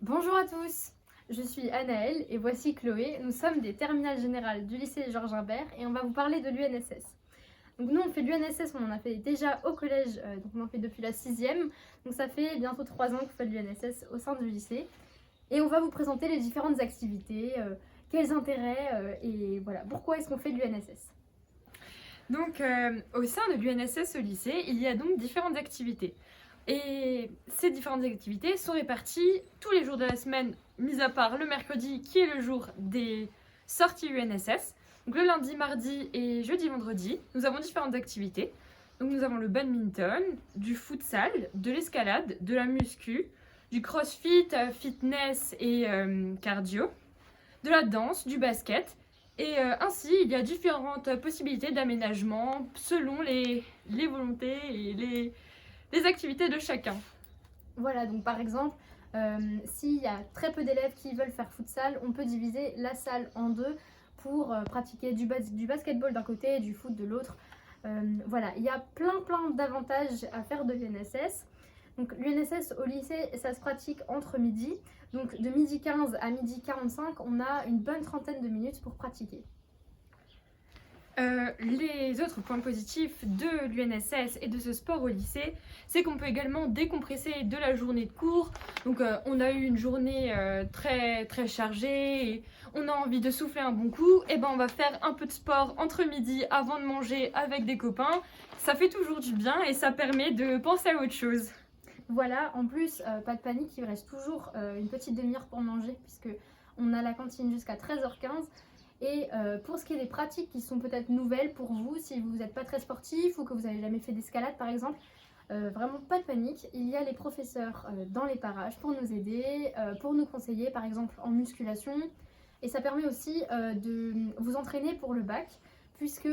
Bonjour à tous, je suis Anaëlle et voici Chloé. Nous sommes des terminales générales du lycée Georges Imbert et on va vous parler de l'UNSS. Donc nous on fait l'UNSS, on en a fait déjà au collège, donc on en fait depuis la 6e. Donc ça fait bientôt 3 ans qu'on fait de l'UNSS au sein du lycée. Et on va vous présenter les différentes activités, quels intérêts et voilà, pourquoi est-ce qu'on fait de l'UNSS. Donc, au sein de l'UNSS au lycée, il y a donc différentes activités. Et ces différentes activités sont réparties tous les jours de la semaine, mis à part le mercredi qui est le jour des sorties UNSS. Donc le lundi, mardi et jeudi, vendredi, nous avons différentes activités. Donc nous avons le badminton, du futsal, de l'escalade, de la muscu, du crossfit, fitness et cardio, de la danse, du basket. Et ainsi, il y a différentes possibilités d'aménagement selon les volontés et les activités de chacun. Voilà, donc par exemple, s'il y a très peu d'élèves qui veulent faire futsal, on peut diviser la salle en deux pour pratiquer du basketball d'un côté et du foot de l'autre. Voilà, il y a plein d'avantages à faire de l'UNSS. Donc l'UNSS au lycée, ça se pratique entre midi. Donc de midi 15 à midi 45, on a une bonne trentaine de minutes pour pratiquer. Les autres points positifs de l'UNSS et de ce sport au lycée, c'est qu'on peut également décompresser de la journée de cours. Donc on a eu une journée très chargée et on a envie de souffler un bon coup. Et ben on va faire un peu de sport entre midi avant de manger avec des copains. Ça fait toujours du bien et ça permet de penser à autre chose. Voilà, en plus, pas de panique, il reste toujours une petite demi-heure pour manger puisque on a la cantine jusqu'à 13h15. Et pour ce qui est des pratiques qui sont peut-être nouvelles pour vous, si vous n'êtes pas très sportif ou que vous n'avez jamais fait d'escalade par exemple, vraiment pas de panique. Il y a les professeurs dans les parages pour nous aider, pour nous conseiller par exemple en musculation. Et ça permet aussi de vous entraîner pour le bac, puisque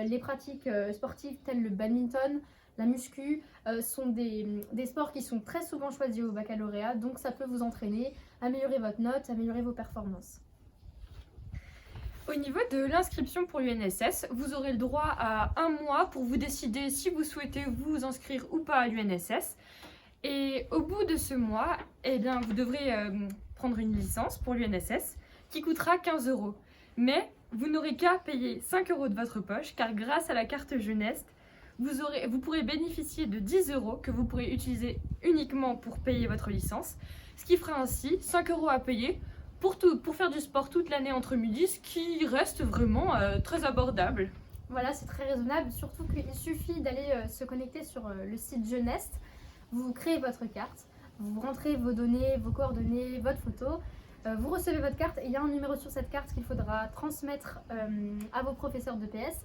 les pratiques sportives telles le badminton, la muscu sont des sports qui sont très souvent choisis au baccalauréat, donc ça peut vous entraîner, améliorer votre note, améliorer vos performances. Au niveau de l'inscription pour l'UNSS, vous aurez le droit à 1 mois pour vous décider si vous souhaitez vous inscrire ou pas à l'UNSS. Et au bout de ce mois, eh bien, vous devrez prendre une licence pour l'UNSS qui coûtera 15 euros. Mais vous n'aurez qu'à payer 5 euros de votre poche car grâce à la carte jeunesse, vous pourrez bénéficier de 10 euros que vous pourrez utiliser uniquement pour payer votre licence, ce qui fera ainsi 5 euros à payer pour faire du sport toute l'année entre midi, ce qui reste vraiment très abordable. Voilà, c'est très raisonnable, surtout qu'il suffit d'aller se connecter sur le site Jeunesse. Vous créez votre carte, vous rentrez vos données, vos coordonnées, votre photo, vous recevez votre carte et il y a un numéro sur cette carte qu'il faudra transmettre à vos professeurs de PS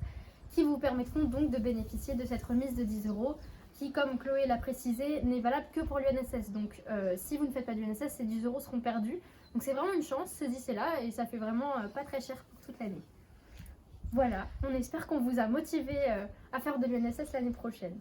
qui vous permettront donc de bénéficier de cette remise de 10 euros qui, comme Chloé l'a précisé, n'est valable que pour l'UNSS. Donc si vous ne faites pas l'UNSS, ces 10 euros seront perdus. Donc c'est vraiment une chance, saisissez-la et ça fait vraiment pas très cher pour toute l'année. Voilà, on espère qu'on vous a motivé à faire de l'UNSS l'année prochaine.